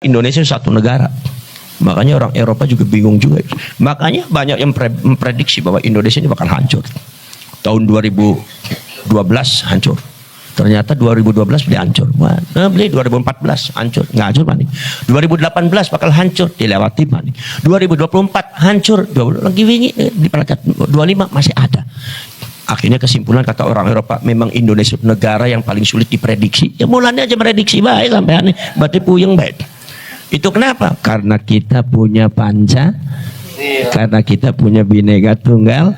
Indonesia satu negara. Makanya orang Eropa juga bingung juga. Makanya banyak yang memprediksi bahwa Indonesia ini bakal hancur. Tahun 2012 hancur. Ternyata 2012 beli hancur. Beli 2014 hancur. Nggak hancur mana? 2018 bakal hancur. Dilewati mana? 2024 hancur. Lagi wingi di pelakat 25 masih ada. Akhirnya kesimpulan kata orang Eropa, memang Indonesia negara yang paling sulit diprediksi. Ya mulanya aja prediksi baik sampai aneh. Berarti puyeng baik. Itu kenapa? Karena kita punya karena kita punya Bhinneka Tunggal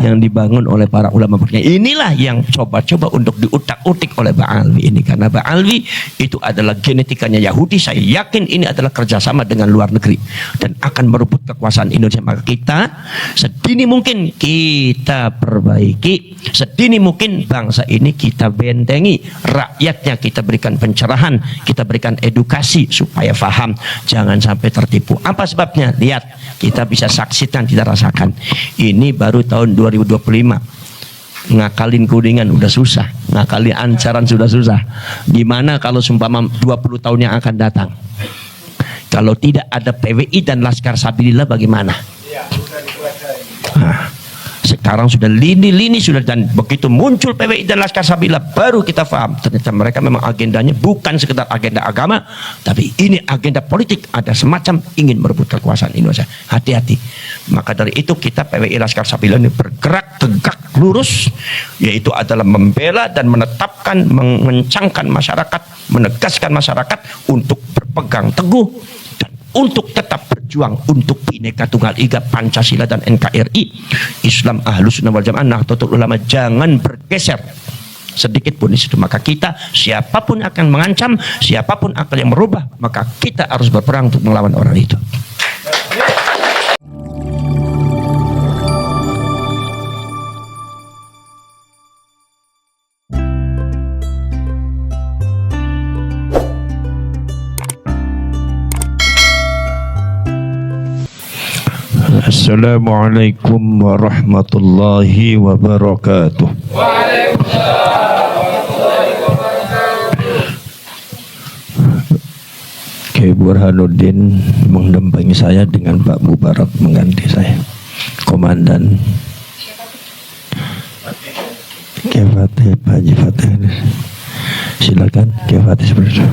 yang dibangun oleh para ulama. Inilah yang coba-coba untuk diutak-utik oleh Ba'alwi ini. Karena Ba'alwi itu adalah genetikanya Yahudi. Saya yakin ini adalah kerjasama dengan luar negeri dan akan merebut kekuasaan Indonesia. Maka kita sedini mungkin kita perbaiki, sedini mungkin bangsa ini kita bentengi, rakyatnya kita berikan pencerahan, kita berikan edukasi supaya paham, jangan sampai tertipu. Apa sebabnya? Lihat, kita bisa saksikan, kita rasakan. Ini baru tahun 2025. Ngakalin Kuningan udah susah, ngakalin Ancaran sudah susah. Gimana kalau sumpama 20 tahun yang akan datang? Kalau tidak ada PWI dan Laskar Sabilillah bagaimana? Nah, sekarang sudah lini-lini sudah, dan begitu muncul PWI dan Laskar Sabilillah baru kita paham ternyata mereka memang agendanya bukan sekedar agenda agama, tapi ini agenda politik, ada semacam ingin merebut kekuasaan Indonesia. Hati-hati. Maka dari itu kita PWI Laskar Sabilillah ini bergerak tegak lurus, yaitu adalah membela dan menetapkan, mengencangkan masyarakat, menegaskan masyarakat untuk berpegang teguh dan untuk tetap berjuang untuk Bhinneka Tunggal Ika, Pancasila dan NKRI, Islam, Ahlus Sunnah wal Jamaah, Nahdlatul Ulama, jangan bergeser sedikit pun di situ. Maka kita, siapapun akan mengancam, siapapun akan yang merubah, maka kita harus berperang untuk melawan orang itu. Assalamualaikum warahmatullahi wabarakatuh. Waalaikumsalam warahmatullahi wabarakatuh. Kiai Burhanuddin mendampingi saya dengan Pak Mubarak mengganti saya. Komandan Kiai Fatih, Pak Haji Fatih. Silakan Kiai Fatih seperti itu.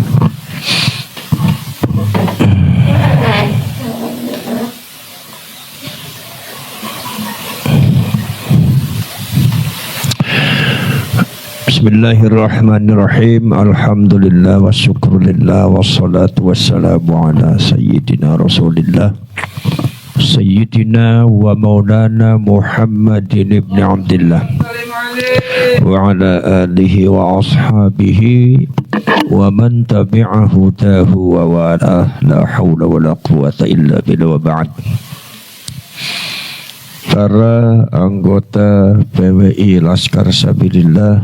Bismillahirrahmanirrahim. Alhamdulillah wa syukrulillah wassalatu wassalamu ala sayyidina Rasulillah Sayyidina wa maulana Muhammadin ibn Abdillah wa ala alihi wa ashabihi wa man tabi'ahu tahu wa wala, la hawla wa la quwata illa billah, wa ba'd. Para anggota PWI Laskar Sabilillah,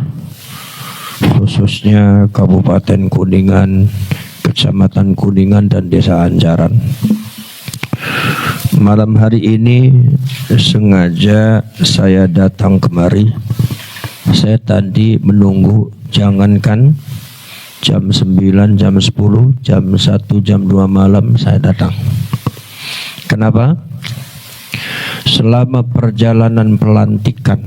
khususnya Kabupaten Kuningan, Kecamatan Kuningan dan Desa Ancaran, malam hari ini sengaja saya datang kemari. Saya tadi menunggu, jangankan jam 9, jam 10, jam 1, jam 2 malam saya datang. Kenapa? Selama perjalanan pelantikan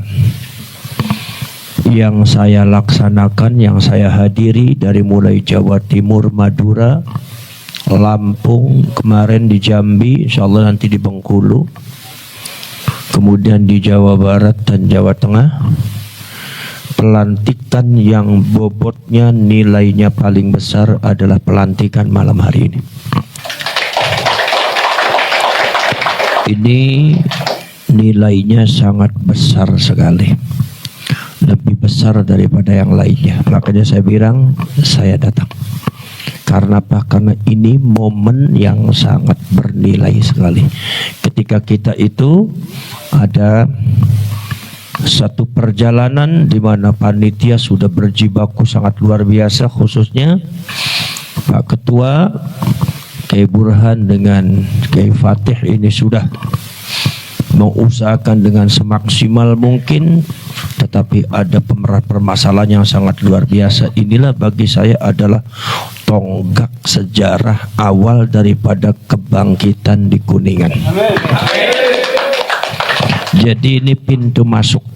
yang saya laksanakan, yang saya hadiri dari mulai Jawa Timur, Madura, Lampung, kemarin di Jambi, insyaallah nanti di Bengkulu, kemudian di Jawa Barat dan Jawa Tengah, pelantikan yang bobotnya nilainya paling besar adalah pelantikan malam hari ini. Ini nilainya sangat besar sekali, lebih besar daripada yang lainnya. Makanya saya bilang saya datang. Karena apa? Karena ini momen yang sangat bernilai sekali. Ketika kita itu ada satu perjalanan di mana panitia sudah berjibaku sangat luar biasa, khususnya Pak Ketua Kiai Burhan dengan Kiai Fatih ini sudah mengusahakan dengan semaksimal mungkin, tetapi ada permasalahan yang sangat luar biasa. Inilah bagi saya adalah tonggak sejarah awal daripada kebangkitan di Kuningan. Jadi ini pintu masuk.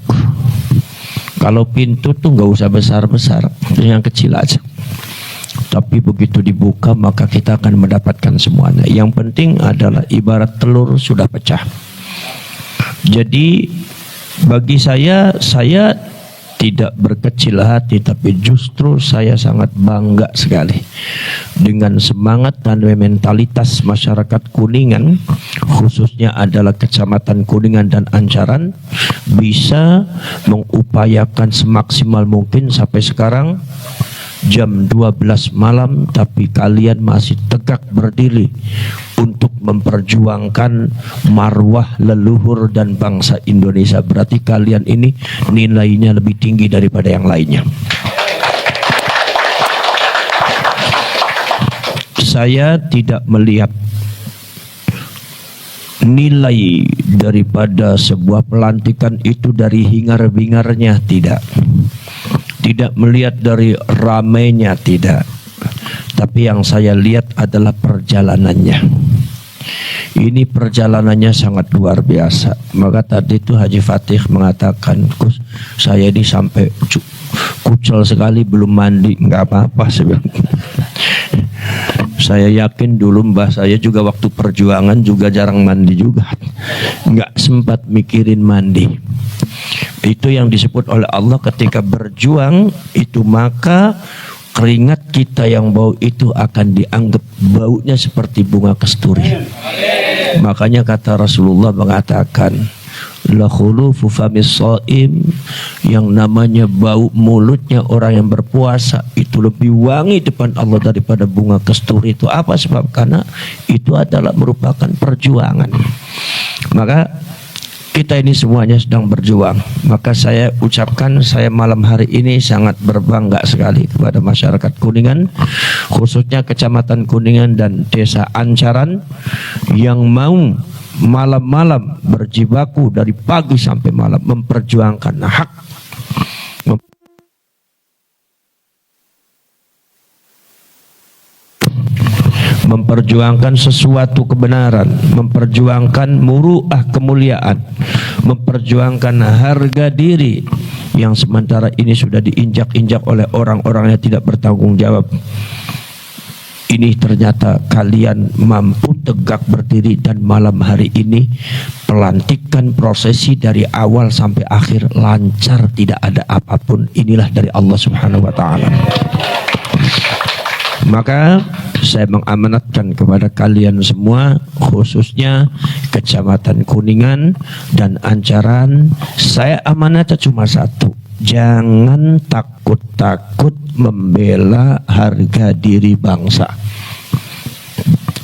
Kalau pintu tuh nggak usah besar-besar, yang kecil aja. Tapi begitu dibuka maka kita akan mendapatkan semuanya. Yang penting adalah ibarat telur sudah pecah. Jadi bagi saya tidak berkecil hati, tapi justru saya sangat bangga sekali dengan semangat dan mentalitas masyarakat Kuningan, khususnya adalah Kecamatan Kuningan dan Ancaran, bisa mengupayakan semaksimal mungkin sampai sekarang jam 12 malam, tapi kalian masih tegak berdiri untuk memperjuangkan marwah leluhur dan bangsa Indonesia. Berarti kalian ini nilainya lebih tinggi daripada yang lainnya. Saya tidak melihat nilai daripada sebuah pelantikan itu dari hingar-bingarnya, tidak. Tidak melihat dari ramainya, tidak. Tapi yang saya lihat adalah perjalanannya. Ini perjalanannya sangat luar biasa. Maka tadi itu Haji Fatih mengatakan, Gus, saya ini sampai kucel sekali belum mandi. Enggak apa-apa, saya yakin dulu mbah saya juga waktu perjuangan juga jarang mandi juga. Enggak sempat mikirin mandi. Itu yang disebut oleh Allah ketika berjuang itu, maka keringat kita yang bau itu akan dianggap baunya seperti bunga kasturi. Makanya kata Rasulullah mengatakan, la khulufu famis shaim, yang namanya bau mulutnya orang yang berpuasa itu lebih wangi depan Allah daripada bunga kasturi. Itu apa sebab? Karena itu adalah merupakan perjuangan. Maka kita ini semuanya sedang berjuang. Maka saya ucapkan, saya malam hari ini sangat berbangga sekali kepada masyarakat Kuningan, khususnya Kecamatan Kuningan dan Desa Ancaran, yang mau malam-malam berjibaku dari pagi sampai malam memperjuangkan hak, memperjuangkan sesuatu kebenaran, memperjuangkan muruah kemuliaan, memperjuangkan harga diri yang sementara ini sudah diinjak-injak oleh orang-orang yang tidak bertanggung jawab. Ini ternyata kalian mampu tegak berdiri, dan malam hari ini pelantikan prosesi dari awal sampai akhir lancar, tidak ada apapun. Inilah dari Allah Subhanahu wa taala. Maka saya mengamanatkan kepada kalian semua, khususnya Kecamatan Kuningan dan Ancaran, saya amanatnya cuma satu: jangan takut-takut membela harga diri bangsa.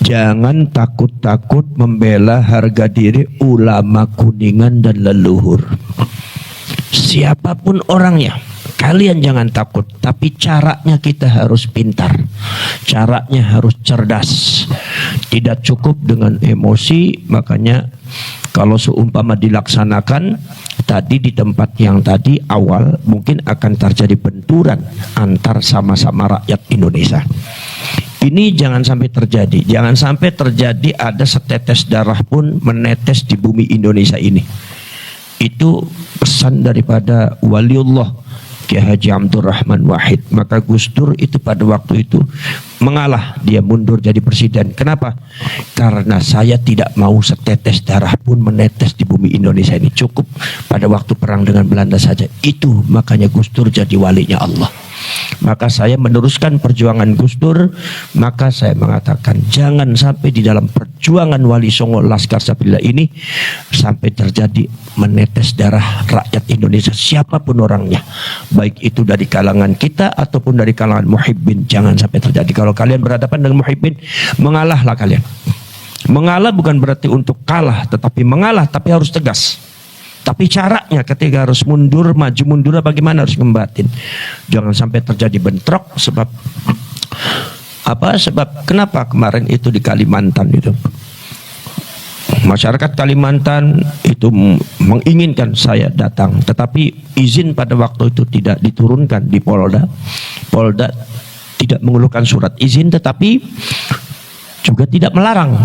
Jangan takut-takut membela harga diri ulama Kuningan dan leluhur. Siapapun orangnya, kalian jangan takut, tapi caranya kita harus pintar. Caranya harus cerdas. Tidak cukup dengan emosi. Makanya kalau seumpama dilaksanakan tadi di tempat yang tadi awal, mungkin akan terjadi benturan antar sama-sama rakyat Indonesia. Ini jangan sampai terjadi. Jangan sampai terjadi ada setetes darah pun menetes di bumi Indonesia ini. Itu pesan daripada Waliullah Kiai Haji Abdurrahman Wahid. Maka Gus Dur itu pada waktu itu mengalah, dia mundur jadi presiden. Kenapa? Karena saya tidak mau setetes darah pun menetes di bumi Indonesia ini. Cukup pada waktu perang dengan Belanda saja. Itu makanya Gus Dur jadi walinya Allah. Maka saya meneruskan perjuangan Gus Dur. Maka saya mengatakan, jangan sampai di dalam perjuangan Wali Songo Laskar Sabilillah ini sampai terjadi menetes darah rakyat Indonesia, siapapun orangnya, baik itu dari kalangan kita ataupun dari kalangan muhibbin. Jangan sampai terjadi. Kalau kalian berhadapan dengan muhibbin, mengalahlah kalian. Mengalah bukan berarti untuk kalah, tetapi mengalah tapi harus tegas. Tapi caranya ketika harus mundur, maju mundur, bagaimana harus ngembatin. Jangan sampai terjadi bentrok. Sebab apa? Sebab kenapa kemarin itu di Kalimantan itu, masyarakat Kalimantan itu menginginkan saya datang, tetapi izin pada waktu itu tidak diturunkan di Polda. Polda tidak mengeluarkan surat izin, tetapi juga tidak melarang.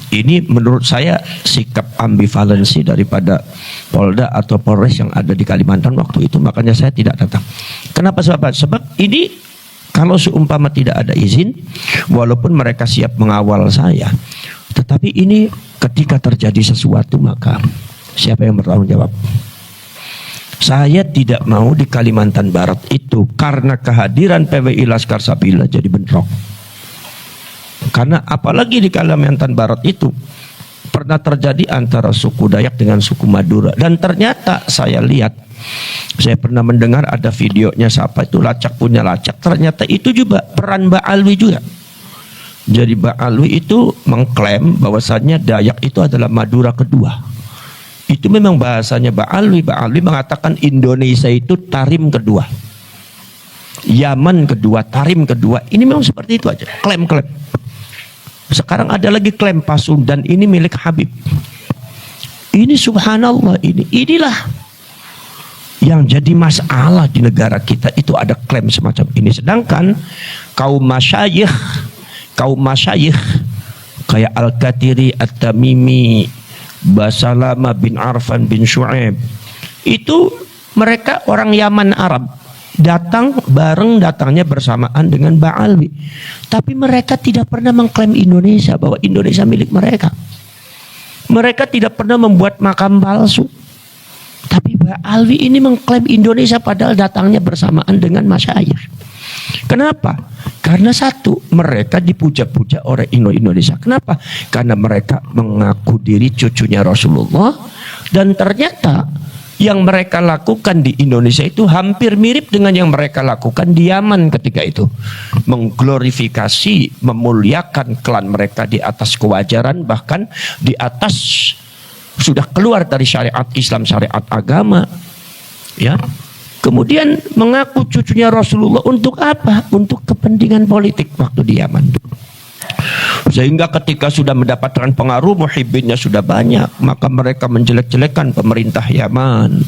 Ini menurut saya sikap ambivalensi daripada Polda atau Polres yang ada di Kalimantan waktu itu, makanya saya tidak datang. Kenapa? Sebab ini kalau seumpama tidak ada izin, walaupun mereka siap mengawal saya, tetapi ini ketika terjadi sesuatu maka siapa yang bertanggung jawab? Saya tidak mau di Kalimantan Barat itu karena kehadiran PWI Laskar Sabila jadi bentrok. Karena apalagi di Kalimantan Barat itu pernah terjadi antara suku Dayak dengan suku Madura. Dan ternyata saya lihat, saya pernah mendengar ada videonya, siapa itu Lacak punya Lacak. Ternyata itu juga peran Mbak Alwi juga. Jadi Mbak Alwi itu mengklaim bahwasannya Dayak itu adalah Madura kedua. Itu memang bahasanya Mbak Alwi. Mbak Alwi mengatakan Indonesia itu Tarim kedua, Yaman kedua, Tarim kedua. Ini memang seperti itu aja, klaim-klaim. Sekarang ada lagi klaim Pasundan ini milik Habib. Ini subhanallah, inilah yang jadi masalah di negara kita, itu ada klaim semacam ini. Sedangkan kaum masyayikh kayak Al-Katiri, At-Tamimi, Basalama bin Arfan bin Shu'aib, itu mereka orang Yaman Arab, datangnya bersamaan dengan Mbak Alwi, tapi mereka tidak pernah mengklaim Indonesia, bahwa Indonesia milik mereka. Mereka tidak pernah membuat makam palsu, tapi Mbak Alwi ini mengklaim Indonesia padahal datangnya bersamaan dengan masyayikh. Kenapa? Karena satu, mereka dipuja-puja oleh Indonesia. Kenapa? Karena mereka mengaku diri cucunya Rasulullah, dan ternyata yang mereka lakukan di Indonesia itu hampir mirip dengan yang mereka lakukan di Yaman ketika itu. Mengglorifikasi, memuliakan klan mereka di atas kewajaran, bahkan di atas sudah keluar dari syariat Islam, syariat agama. Ya. Kemudian mengaku cucunya Rasulullah untuk apa? Untuk kepentingan politik waktu di Yaman. Sehingga ketika sudah mendapatkan pengaruh, muhibbinnya sudah banyak, maka mereka menjelek-jelekan pemerintah Yaman.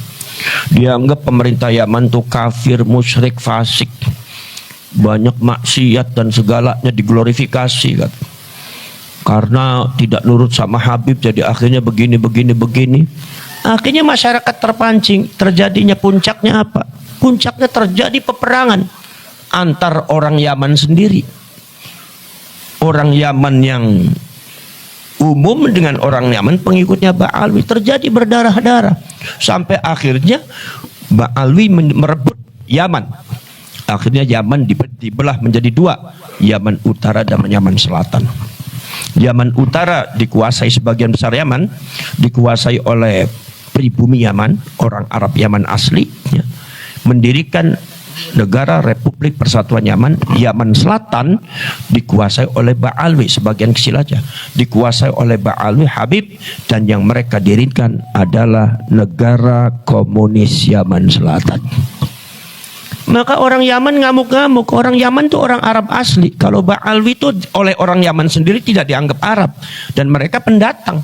Dianggap pemerintah Yaman itu kafir, musyrik, fasik, banyak maksiat dan segalanya diglorifikasi kan. Karena tidak nurut sama Habib, jadi akhirnya begini. Akhirnya masyarakat terpancing, terjadinya puncaknya apa? Puncaknya terjadi peperangan antar orang Yaman sendiri. Orang Yaman yang umum dengan orang Yaman pengikutnya Mbak Alwi, terjadi berdarah-darah. Sampai akhirnya Mbak Alwi merebut Yaman. Akhirnya Yaman dibelah menjadi dua, Yaman Utara dan Yaman Selatan. Yaman Utara dikuasai sebagian besar Yaman, dikuasai oleh pribumi Yaman, orang Arab Yaman asli, ya. Mendirikan negara Republik Persatuan Yaman. Yaman Selatan dikuasai oleh Mbak Alwi, sebagian kecil aja dikuasai oleh Mbak Alwi Habib, dan yang mereka dirikan adalah negara komunis Yaman Selatan. Maka orang Yaman ngamuk-ngamuk. Orang Yaman itu orang Arab asli. Kalau Mbak Alwi itu oleh orang Yaman sendiri tidak dianggap Arab, dan mereka pendatang.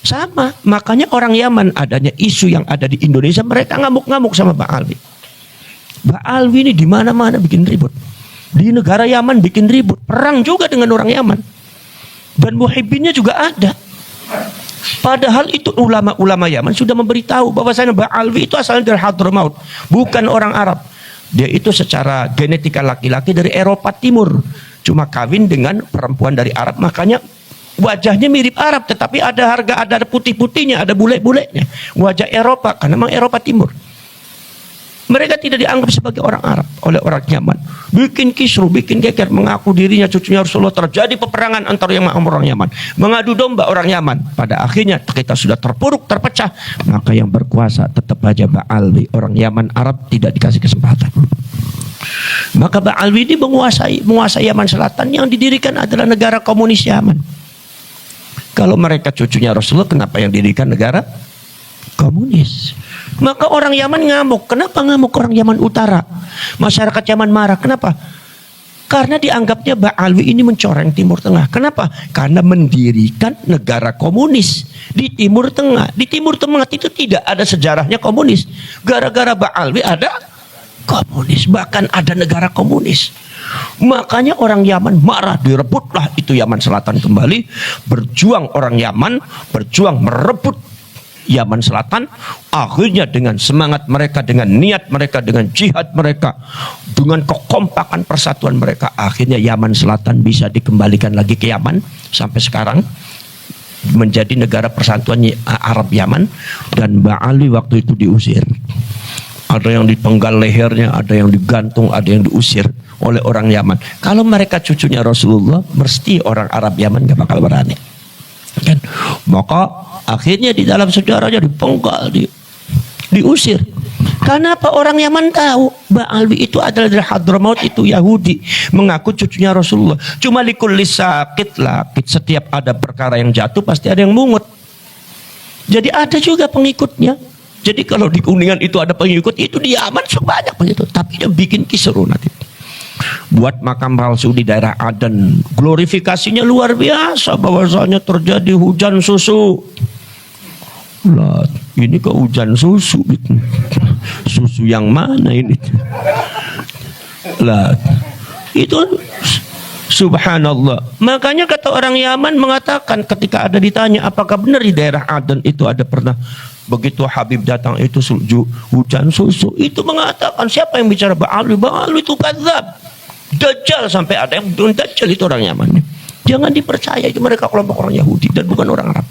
Sama, makanya orang Yaman, adanya isu yang ada di Indonesia, mereka ngamuk-ngamuk sama Mbak Alwi. Mbak Alwi ini di mana-mana bikin ribut. Di negara Yaman bikin ribut, perang juga dengan orang Yaman. Dan muhibbinnya juga ada. Padahal itu ulama-ulama Yaman sudah memberitahu bahwasanya Mbak Alwi itu asalnya dari Hadramaut, bukan orang Arab. Dia itu secara genetika laki-laki dari Eropa Timur, cuma kawin dengan perempuan dari Arab, makanya wajahnya mirip Arab, tetapi ada putih-putihnya, ada bule-bulenya. Wajah Eropa, karena memang Eropa Timur. Mereka tidak dianggap sebagai orang Arab oleh orang Yaman. Bikin kisruh, bikin geger, mengaku dirinya cucunya Rasulullah. Terjadi peperangan antara yang orang Yaman, mengadu domba orang Yaman. Pada akhirnya kita sudah terpuruk, terpecah, maka yang berkuasa tetap aja Mbak Alwi. Orang Yaman Arab tidak dikasih kesempatan. Maka Mbak Alwi ini menguasai Yaman Selatan, yang didirikan adalah negara komunis Yaman. Kalau mereka cucunya Rasulullah, kenapa yang didirikan negara komunis? Maka orang Yaman ngamuk. Kenapa ngamuk orang Yaman Utara? Masyarakat Yaman marah. Kenapa? Karena dianggapnya Mbak Alwi ini mencoreng Timur Tengah. Kenapa? Karena mendirikan negara komunis di Timur Tengah. Di Timur Tengah itu tidak ada sejarahnya komunis. Gara-gara Mbak Alwi ada Komunis, bahkan ada negara komunis. Makanya orang Yaman marah, direbutlah itu Yaman Selatan kembali. Berjuang orang Yaman, berjuang merebut Yaman Selatan. Akhirnya dengan semangat mereka, dengan niat mereka, dengan jihad mereka, dengan kekompakan persatuan mereka, akhirnya Yaman Selatan bisa dikembalikan lagi ke Yaman sampai sekarang menjadi negara persatuan Arab Yaman. Dan Ba'ali waktu itu diusir. Ada yang dipenggal lehernya, ada yang digantung, ada yang diusir oleh orang Yaman. Kalau mereka cucunya Rasulullah, mesti orang Arab Yaman gak bakal berani. Kan? Maka akhirnya di dalam sejarahnya dipenggal, diusir. Kenapa orang Yaman tahu Ba'alwi itu adalah dari Hadramaut, itu Yahudi, mengaku cucunya Rasulullah. Cuma likulli sakit lakit, setiap ada perkara yang jatuh pasti ada yang mungut. Jadi ada juga pengikutnya. Jadi kalau di Kuningan itu ada pengikut, itu di Yaman sebanyak begitu. Tapi dia bikin kisru nanti. Buat makam palsu di daerah Aden. Glorifikasinya luar biasa, bahwasanya terjadi hujan susu. Lah, ini kok hujan susu gitu. Susu yang mana ini? Lah, itu subhanallah. Makanya kata orang Yaman mengatakan ketika ada ditanya apakah benar di daerah Aden itu ada pernah begitu Habib datang itu hujan susu, itu mengatakan siapa yang bicara Ba'alwi? Ba'alwi itu kadzab, dajjal, sampai ada yang bilang dajjal itu orang Yaman. Jangan dipercaya, itu mereka kelompok orang Yahudi dan bukan orang Arab.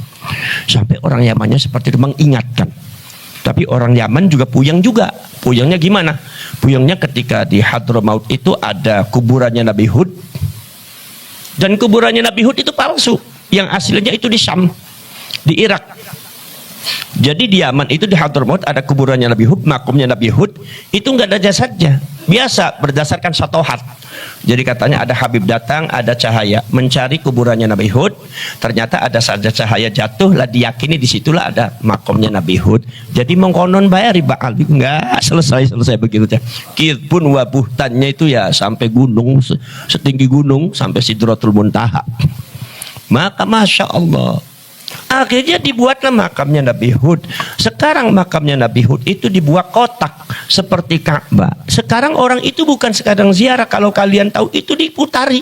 Sampai orang Yamannya seperti itu mengingatkan. Tapi orang Yaman juga puyeng juga. Puyengnya gimana? Puyengnya ketika di Hadramaut itu ada kuburannya Nabi Hud. Dan kuburannya Nabi Hud itu palsu. Yang aslinya itu di Syam, di Irak. Jadi di Yaman itu di Hadramaut ada kuburannya Nabi Hud, makamnya Nabi Hud, itu nggak ada jasadnya. Biasa berdasarkan syatohat. Jadi katanya ada Habib datang, ada cahaya mencari kuburannya Nabi Hud, ternyata ada saja cahaya jatuh, lah diyakini disitulah ada makamnya Nabi Hud. Jadi mengkonon bayar riba albi, nggak selesai begitu aja. Kirpun wabuhtannya itu ya sampai gunung, setinggi gunung sampai Sidratul Muntaha. Maka masya Allah, akhirnya dibuatlah makamnya Nabi Hud. Sekarang makamnya Nabi Hud itu dibuat kotak seperti Ka'bah. Sekarang orang itu bukan sekadang ziarah, kalau kalian tahu itu diputari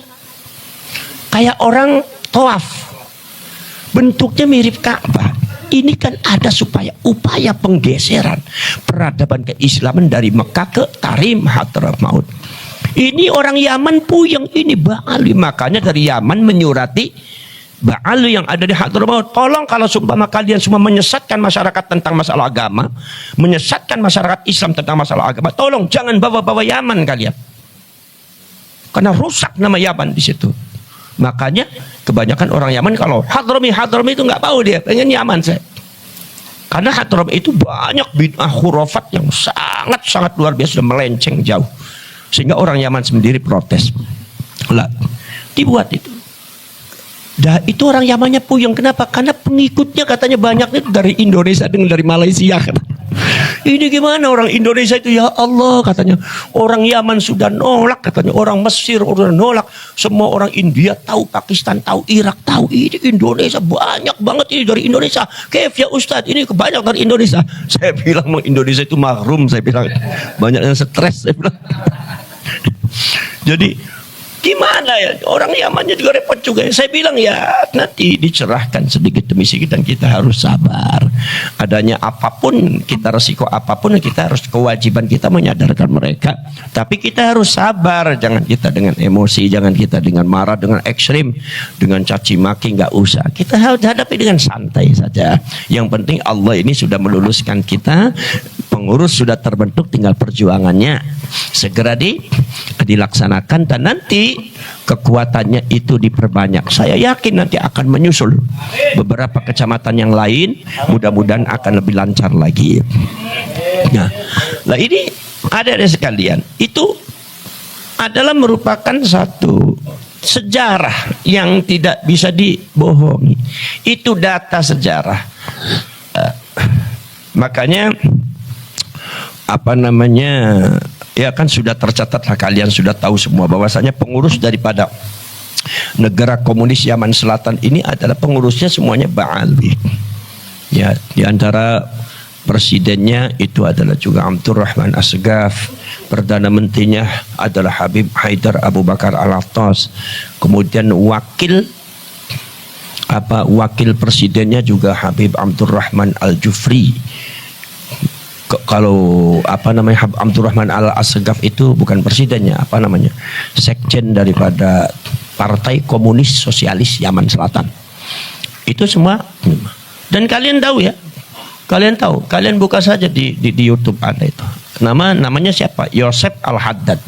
kayak orang tawaf, bentuknya mirip Ka'bah. Ini kan ada supaya upaya penggeseran peradaban keislaman dari Mekah ke Tarim Hadramaut. Ini orang Yaman puyeng, ini Ba'alwi. Makanya dari Yaman menyurati Ba'alwi yang ada di Hadramaut, tolong kalau sumpama kalian semua menyesatkan masyarakat tentang masalah agama, menyesatkan masyarakat Islam tentang masalah agama, tolong jangan bawa-bawa Yaman kalian, karena rusak nama Yaman di situ. Makanya kebanyakan orang Yaman kalau Hadrami itu nggak mau, dia pengen Yaman saya. Karena Hadrami itu banyak bid'ah khurafat yang sangat luar biasa, sudah melenceng jauh, sehingga orang Yaman sendiri protes. Lah, dibuat itu. Dah itu orang Yamannya puyeng. Kenapa? Karena pengikutnya katanya banyaknya dari Indonesia dengan dari Malaysia. Ini gimana orang Indonesia itu, ya Allah katanya, orang Yaman sudah nolak katanya, orang Mesir sudah nolak, semua orang India tahu, Pakistan tahu, Irak tahu, ini Indonesia banyak banget ini dari Indonesia. Kef ya Ustadz, ini banyak dari Indonesia. Saya bilang Indonesia itu mahrum, saya bilang banyak yang stres, saya bilang. Jadi gimana ya, orang Yamannya juga repot juga. Saya bilang ya nanti dicerahkan sedikit demi sedikit dan kita harus sabar. Adanya apapun, kita resiko apapun, kita harus, kewajiban kita menyadarkan mereka. Tapi kita harus sabar, jangan kita dengan emosi, jangan kita dengan marah, dengan ekstrim, dengan caci maki, nggak usah. Kita harus hadapi dengan santai saja. Yang penting Allah ini sudah meluluskan kita, pengurus sudah terbentuk, tinggal perjuangannya segera dilaksanakan dan nanti kekuatannya itu diperbanyak. Saya yakin nanti akan menyusul beberapa kecamatan yang lain, mudah-mudahan akan lebih lancar lagi. Nah, ini ada sekalian, itu adalah merupakan satu sejarah yang tidak bisa dibohongi. Itu data sejarah. Makanya ya kan sudah tercatat lah, kalian sudah tahu semua bahwasanya pengurus daripada negara komunis Yaman Selatan ini adalah pengurusnya semuanya Ba'alwi. Ya, di antara presidennya itu adalah juga Abdurrahman Asgaf, Perdana Menterinya adalah Habib Haidar Abu Bakar Al-Attas. Kemudian wakil presidennya juga Habib Abdurrahman Al-Jufri. Kalau Habib Abdurrahman Al-Asgaf itu bukan presidennya, sekjen daripada Partai Komunis Sosialis Yaman Selatan. Itu semua. Dan kalian tahu ya, kalian buka saja di YouTube ada itu. Namanya siapa? Yosef Al-Haddad.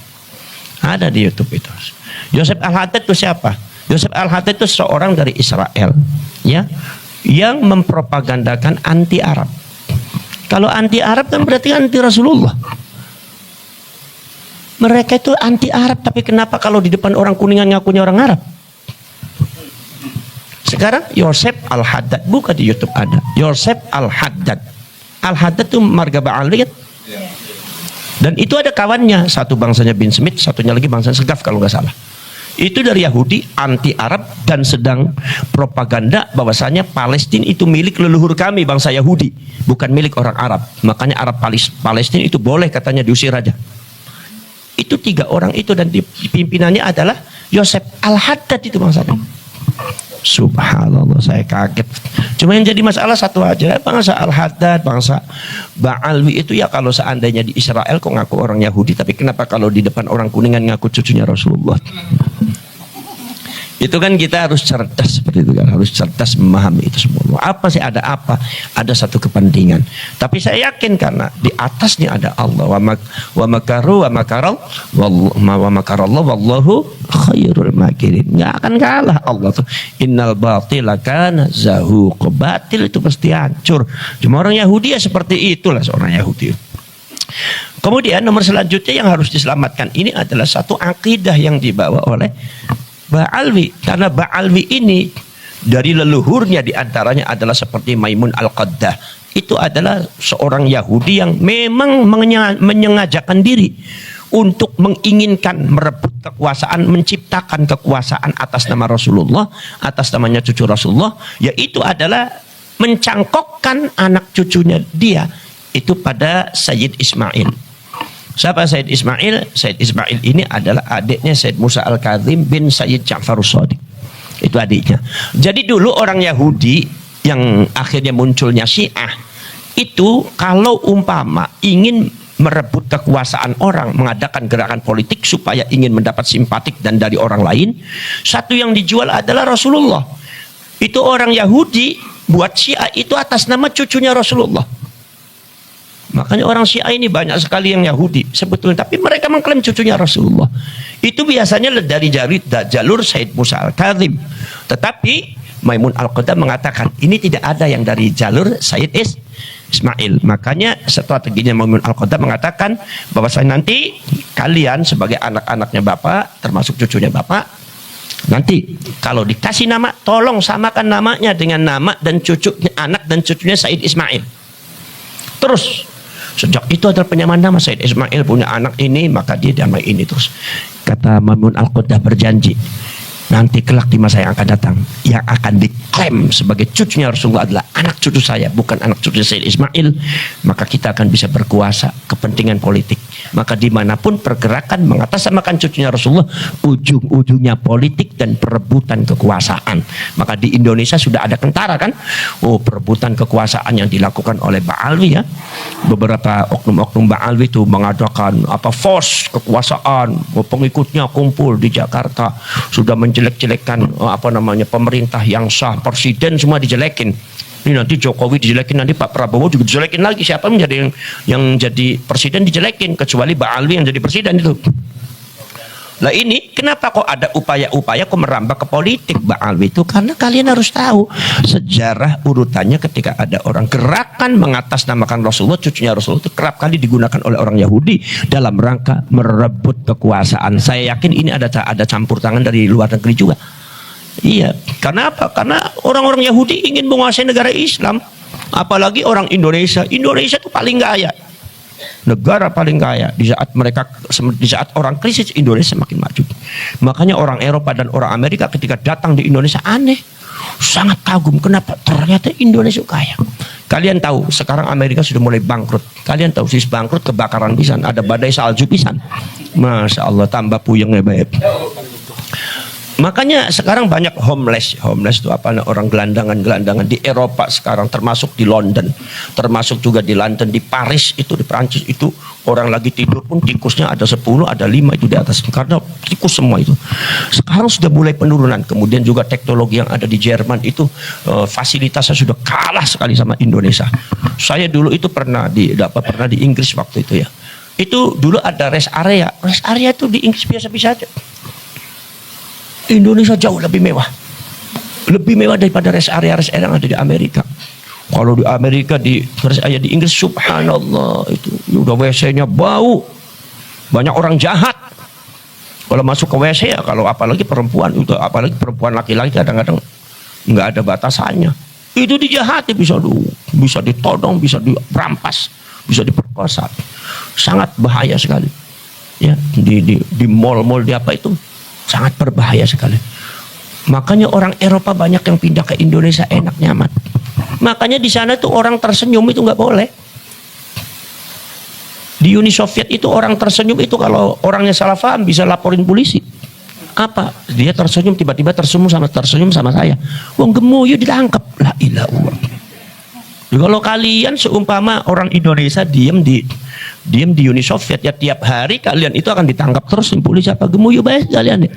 Ada di YouTube itu. Yosef Al-Haddad itu siapa? Yosef Al-Haddad itu seorang dari Israel, ya, yang mempropagandakan anti Arab. Kalau anti Arab kan berarti anti Rasulullah. Mereka itu anti Arab, tapi kenapa kalau di depan orang Kuningan ngakunya orang Arab? Sekarang Yosef Al-Haddad, buka di YouTube ada. Yosef Al-Haddad. Al-Haddad itu marga Ba'alwi kan? Dan itu ada kawannya, satu bangsanya bin Smith, satunya lagi bangsanya Segaf kalau nggak salah. Itu dari Yahudi, anti Arab, dan sedang propaganda bahwasanya Palestina itu milik leluhur kami bangsa Yahudi, bukan milik orang Arab. Makanya Arab Palestina itu boleh katanya diusir aja. Itu 3 orang itu, dan pimpinannya adalah Yosef Al-Haddad itu bangsanya. Subhanallah, saya kaget. Cuma yang jadi masalah satu aja, bangsa Al-Haddad, bangsa Ba'alwi itu ya kalau seandainya di Israel kok ngaku orang Yahudi, tapi kenapa kalau di depan orang Kuningan ngaku cucunya Rasulullah? Itu kan kita harus cerdas seperti itu kan, harus cerdas memahami itu semua. Apa sih, ada apa? Ada satu kepentingan. Tapi saya yakin karena di atasnya ada Allah. Wa makaru wa makaral wa makarallah wallahu khairul makirin. Nggak akan kalah Allah tuh. Innal batila kana zahuq. Batil itu pasti hancur. Cuma orang Yahudi ya seperti itulah seorang Yahudi. Kemudian nomor selanjutnya yang harus diselamatkan ini adalah satu akidah yang dibawa oleh Ba'alwi. Karena Ba'alwi ini dari leluhurnya diantaranya adalah seperti Maimun Al-Qaddah. Itu adalah seorang Yahudi yang memang menyengajakan diri untuk menginginkan merebut kekuasaan, menciptakan kekuasaan atas nama Rasulullah, atas namanya cucu Rasulullah, yaitu adalah mencangkokkan anak cucunya dia itu pada Sayyid Ismail. Siapa Sayyid Ismail? Sayyid Ismail ini adalah adiknya Sayyid Musa Al-Kazim bin Sayyid Ja'far As-Shadiq. Itu adiknya. Jadi dulu orang Yahudi yang akhirnya munculnya Syiah itu kalau umpama ingin merebut kekuasaan orang, mengadakan gerakan politik supaya ingin mendapat simpatik dan dari orang lain, satu yang dijual adalah Rasulullah. Itu orang Yahudi buat Syiah itu atas nama cucunya Rasulullah. Makanya orang Syiah ini banyak sekali yang Yahudi sebetulnya, tapi mereka mengklaim cucunya Rasulullah. Itu biasanya dari jalur Sayyid Musa Al-Kazim. Tetapi Maimun Al-Qaddah mengatakan ini tidak ada yang dari jalur Sayyid Ismail. Makanya strateginya Maimun Al-Qaddah mengatakan bahwa nanti kalian sebagai anak-anaknya Bapak, termasuk cucunya Bapak, nanti kalau dikasih nama, tolong samakan namanya dengan nama dan cucunya, anak dan cucunya Sayyid Ismail. Terus sejak itu adalah penyamaan nama. Sayyid Ismail punya anak ini, maka dia damai ini terus. Kata Maimun Al-Qaddah berjanji, nanti kelak di masa yang akan datang, yang akan diklaim sebagai cucunya Rasulullah adalah anak cucu saya, bukan anak cucu Sayyid Ismail. Maka kita akan bisa berkuasa kepentingan politik. Maka dimanapun pergerakan mengatasnamakan cucunya Rasulullah, ujung-ujungnya politik dan perebutan kekuasaan. Maka di Indonesia sudah ada tentara kan? Oh, perebutan kekuasaan yang dilakukan oleh Ba'alwi ya. Beberapa oknum-oknum Ba'alwi itu mengadakan force kekuasaan, pengikutnya kumpul di Jakarta, sudah menjelek-jelekkan pemerintah yang sah, presiden semua dijelekin. Ini nanti Jokowi dijelekin, nanti Pak Prabowo juga dijelekin lagi. Siapa menjadi yang jadi presiden dijelekin, kecuali Ba'alwi yang jadi presiden itu. Nah ini kenapa kok ada upaya-upaya kok merambah ke politik Ba'alwi itu? Karena kalian harus tahu sejarah urutannya ketika ada orang gerakan mengatasnamakan Rasulullah, cucunya Rasulullah itu kerap kali digunakan oleh orang Yahudi dalam rangka merebut kekuasaan. Saya yakin ini ada campur tangan dari luar negeri juga. Iya, karena apa? Karena orang-orang Yahudi ingin menguasai negara Islam, apalagi orang Indonesia. Indonesia itu paling kaya, negara paling kaya. Di saat orang krisis, Indonesia makin maju. Makanya orang Eropa dan orang Amerika ketika datang di Indonesia aneh, sangat kagum. Kenapa? Ternyata Indonesia kaya. Kalian tahu sekarang Amerika sudah mulai bangkrut. Kalian tahu sis bangkrut kebakaran pisan, ada badai salju pisan. Masya Allah tambah puyengnya baik. Makanya sekarang banyak homeless. Homeless itu apa? Orang gelandangan-gelandangan di Eropa sekarang, termasuk di London, termasuk juga di London, di Paris itu, di Prancis itu orang lagi tidur pun tikusnya ada 10, ada 5 itu di atas karena tikus semua itu. Sekarang sudah mulai penurunan. Kemudian juga teknologi yang ada di Jerman itu fasilitasnya sudah kalah sekali sama Indonesia. Saya dulu itu pernah di Inggris waktu itu ya. Itu dulu ada rest area. Rest area itu di Inggris biasa-biasa aja. Indonesia jauh lebih mewah. Lebih mewah daripada rest area yang ada di Amerika. Kalau di Amerika di rest area di Inggris subhanallah itu udah WC-nya bau. Banyak orang jahat. Kalau masuk ke WC ya kalau apalagi perempuan itu apalagi perempuan laki-laki kadang-kadang nggak ada batasannya. Itu dijahati bisa ditodong, bisa dirampas, bisa diperkosa. Sangat bahaya sekali. Ya, di mall-mall di apa itu sangat berbahaya sekali. Makanya orang Eropa banyak yang pindah ke Indonesia, enak nyaman. Makanya di sana tuh orang tersenyum itu nggak boleh. Di Uni Soviet itu orang tersenyum itu kalau orangnya salah paham bisa laporin polisi. Apa? Dia tersenyum tiba-tiba tersenyum sama saya. Wong gemuyu ditangkap. La ilaha illallah. Kalau kalian seumpama orang Indonesia diem di Uni Soviet ya tiap hari kalian itu akan ditangkap terus polisi apa gemuyu baik kalian ya.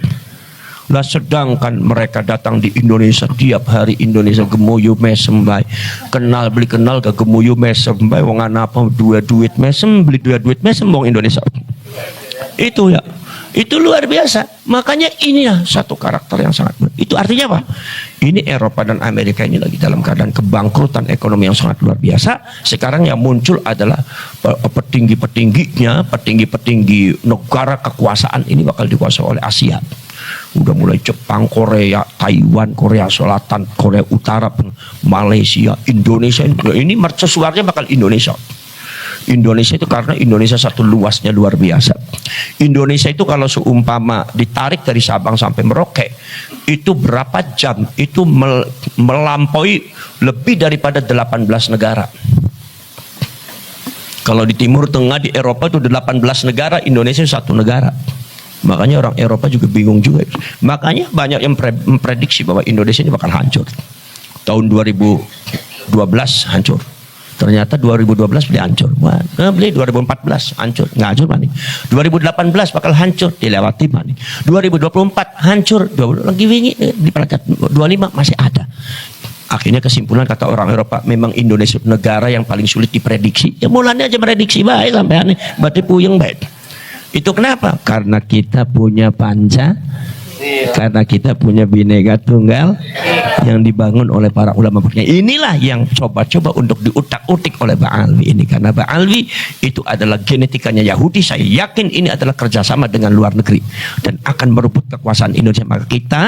Lah sedangkan mereka datang di Indonesia tiap hari Indonesia gemuyu mesem baik. Kenal beli kenal ke gemuyu mesem baik wong apa dua duit mesem beli dua duit mesem wong Indonesia. Itu ya. Itu luar biasa. Makanya inilah satu karakter yang sangat benar. Itu artinya apa? Ini Eropa dan Amerika ini lagi dalam keadaan kebangkrutan ekonomi yang sangat luar biasa. Sekarang yang muncul adalah petinggi-petingginya, petinggi-petinggi negara kekuasaan ini bakal dikuasai oleh Asia. Udah mulai Jepang, Korea, Taiwan, Korea Selatan, Korea Utara, Malaysia, Indonesia. Ini mercusuarnya bakal Indonesia. Indonesia itu karena Indonesia satu luasnya luar biasa. Indonesia itu kalau seumpama ditarik dari Sabang sampai Merauke itu berapa jam? Itu melampaui lebih daripada 18 negara. Kalau di Timur Tengah di Eropa itu 18 negara, Indonesia satu negara. Makanya orang Eropa juga bingung juga. Makanya banyak yang memprediksi bahwa Indonesia ini bakal hancur. Tahun 2012 hancur. Ternyata 2012 beli hancur. Wah, beli 2014 hancur. Nggak hancur mana? 2018 bakal hancur. Dilewati mana? 2024 hancur. Lagi wingi di pelajar 25 masih ada. Akhirnya kesimpulan kata orang Eropa, memang Indonesia negara yang paling sulit diprediksi. Ya mulanya aja prediksi baik sampai aneh. Berarti puyeng baik. Itu kenapa? Karena kita punya karena kita punya Bhinneka Tunggal yang dibangun oleh para ulama. Inilah yang coba-coba untuk diutak-utik oleh Bang Alwi ini. Karena Bang Alwi itu adalah genetikanya Yahudi. Saya yakin ini adalah kerjasama dengan luar negeri dan akan merebut kekuasaan Indonesia. Maka kita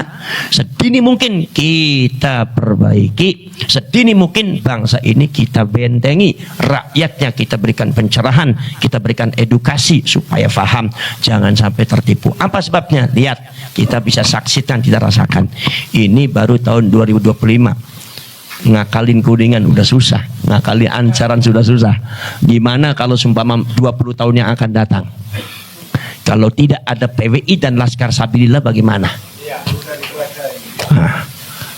sedini mungkin kita perbaiki, sedini mungkin bangsa ini kita bentengi, rakyatnya kita berikan pencerahan, kita berikan edukasi supaya paham, jangan sampai tertipu. Apa sebabnya? Lihat, kita bisa saksikan, kita rasakan. Ini baru tahun 2025. Ngakalin Kuningan udah susah, ngakalin Ancaran sudah susah. Gimana kalau seumpama 20 tahun yang akan datang? Kalau tidak ada PWI dan Laskar Sabilillah bagaimana? Nah,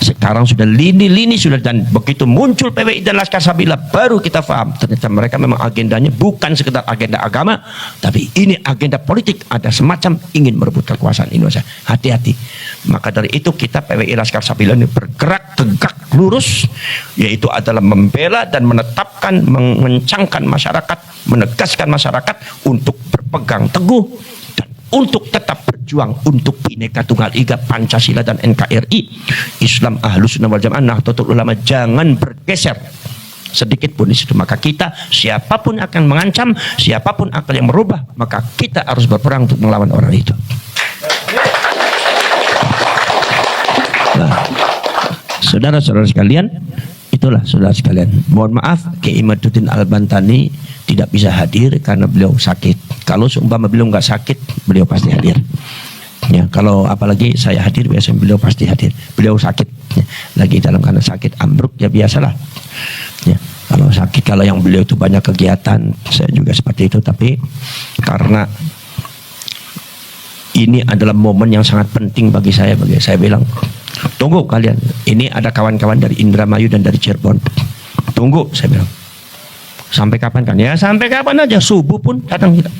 sekarang sudah lini-lini sudah, dan begitu muncul PWI dan Laskar Sabilillah baru kita paham ternyata mereka memang agendanya bukan sekedar agenda agama, tapi ini agenda politik, ada semacam ingin merebut kekuasaan Indonesia. Hati-hati. Maka dari itu kita PWI Laskar Sabilillah ini bergerak tegak lurus, yaitu adalah membela dan menetapkan, mengencangkan masyarakat, menegaskan masyarakat untuk berpegang teguh dan untuk tetap berjuang untuk Bhinneka Tunggal Ika, Pancasila dan NKRI, Islam Ahlus Sunnah wal Jamaah, Nahdlatul Ulama, jangan bergeser sedikit pun di situ. Maka kita, siapapun akan mengancam, siapapun akan yang merubah, maka kita harus berperang untuk melawan orang itu. Nah, saudara-saudara sekalian, itulah saudara sekalian. Mohon maaf, Kiai Imaduddin Al-Bantani tidak bisa hadir karena beliau sakit. Kalau seumpama beliau nggak sakit, beliau pasti hadir. Ya, kalau apalagi saya hadir, biasanya beliau pasti hadir. Beliau sakit, ya, lagi dalam keadaan sakit ambruk, ya biasalah. Ya, Kalau sakit, kalau yang beliau itu banyak kegiatan, saya juga seperti itu. Tapi karena ini adalah momen yang sangat penting bagi saya bilang, tunggu kalian. Ini ada kawan-kawan dari Indramayu dan dari Cirebon. Tunggu, saya bilang. Sampai kapan kan? Ya sampai kapan aja, subuh pun datang kita.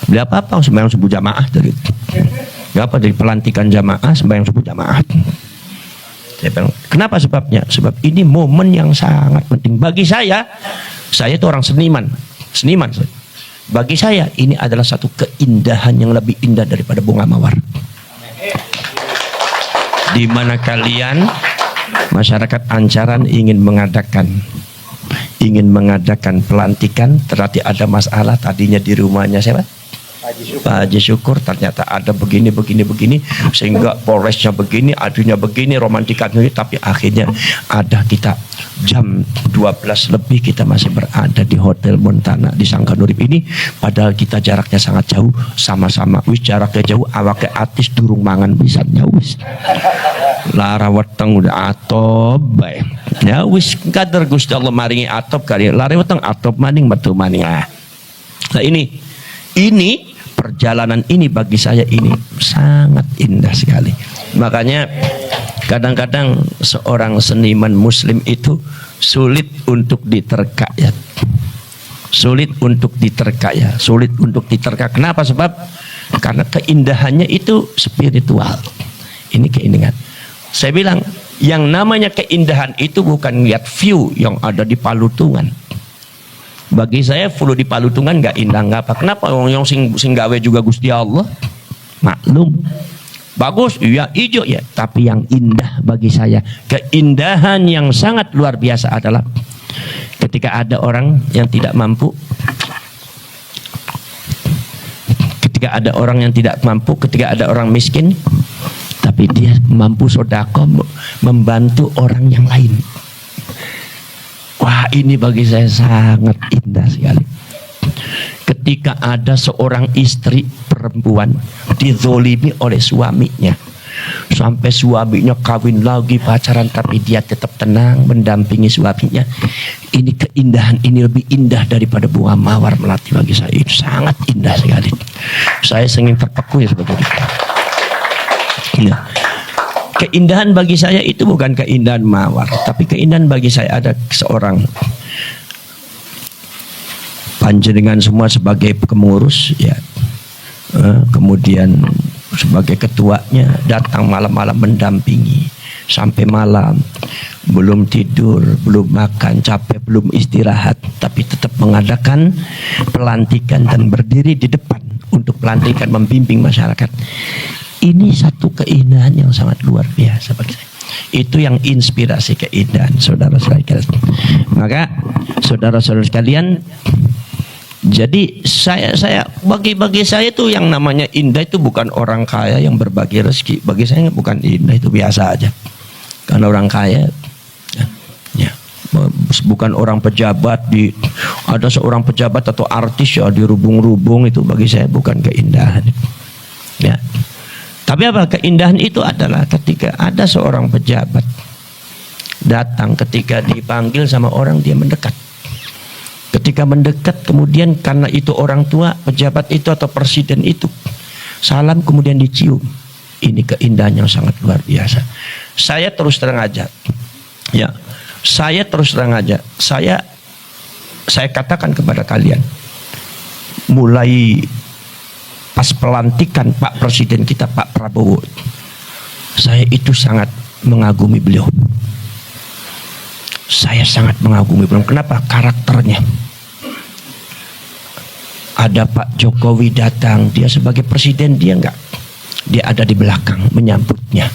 Beli apa-apa, sembahyang subuh jamaah dari. Ya apa, dari pelantikan jamaah, sembahyang subuh jamaah. Saya bilang, kenapa sebabnya? Sebab ini momen yang sangat penting bagi saya. Saya itu orang seniman. Bagi saya ini adalah satu keindahan yang lebih indah daripada bunga mawar. Di mana kalian masyarakat Ancaran ingin mengadakan pelantikan, ternyata ada masalah tadinya di rumahnya siapa? Pak Haji Syukur, ternyata ada begini, sehingga Polresnya begini, adunya begini, romantikanya, tapi akhirnya ada kita jam 12 lebih kita masih berada di Hotel Montana di Sangkanurip ini, padahal kita jaraknya sangat jauh, sama-sama wis jaraknya jauh, awake atis durung mangan pisannya wis. Lara weteng udah atop bae. Ya wis kader Gusti Allah maringi atop kali, lare weteng atop maning metu maning. Nah ini perjalanan ini bagi saya ini sangat indah sekali. Makanya kadang-kadang seorang seniman muslim itu sulit untuk diterka ya. Sulit untuk diterka. Kenapa? Sebab karena keindahannya itu spiritual. Ini keindahan. Saya bilang yang namanya keindahan itu bukan lihat view yang ada di Palutungan. Bagi saya full di Palutungan nggak indah nggak apa. Kenapa? Yang sing gawe juga Gusti Allah. Maklum. Bagus, iya hijau ya. Tapi yang indah bagi saya, keindahan yang sangat luar biasa adalah ketika ada orang yang tidak mampu. Ketika ada orang yang tidak mampu, ketika ada orang miskin, tapi dia mampu sedekah membantu orang yang lain. Wah, ini bagi saya sangat indah sekali. Ketika ada seorang istri perempuan dizolimi oleh suaminya, sampai suaminya kawin lagi, pacaran, tapi dia tetap tenang mendampingi suaminya. Ini keindahan, ini lebih indah daripada bunga mawar melati bagi saya. Itu sangat indah sekali. Saya ingin terpaku ya seperti itu. Nah, keindahan bagi saya itu bukan keindahan mawar, tapi keindahan bagi saya ada seorang panjenengan semua sebagai pengurus ya, kemudian sebagai ketuanya datang malam-malam mendampingi sampai malam, belum tidur, belum makan, capek, belum istirahat, tapi tetap mengadakan pelantikan dan berdiri di depan untuk pelantikan, membimbing masyarakat. Ini satu keindahan yang sangat luar biasa bagi saya. Itu yang inspirasi keindahan, saudara-saudara sekalian. Maka saudara-saudara sekalian, jadi saya bagi saya itu yang namanya indah itu bukan orang kaya yang berbagi rezeki. Bagi saya bukan indah, itu biasa aja. Karena orang kaya ya, bukan orang pejabat ada seorang pejabat atau artis ya dirubung-rubung, itu bagi saya bukan keindahan. Ya. Tapi apa keindahan itu adalah ketika ada seorang pejabat datang, ketika dipanggil sama orang dia mendekat. Ketika mendekat kemudian karena itu orang tua pejabat itu atau presiden itu, salam kemudian dicium. Ini keindahan yang sangat luar biasa. Saya terus terang aja. Ya. Saya terus terang aja. Saya katakan kepada kalian, mulai pas pelantikan Pak Presiden kita Pak Prabowo, saya itu sangat mengagumi beliau. Saya sangat mengagumi beliau. Kenapa? Karakternya. Ada Pak Jokowi datang, dia sebagai presiden dia ada di belakang menyambutnya.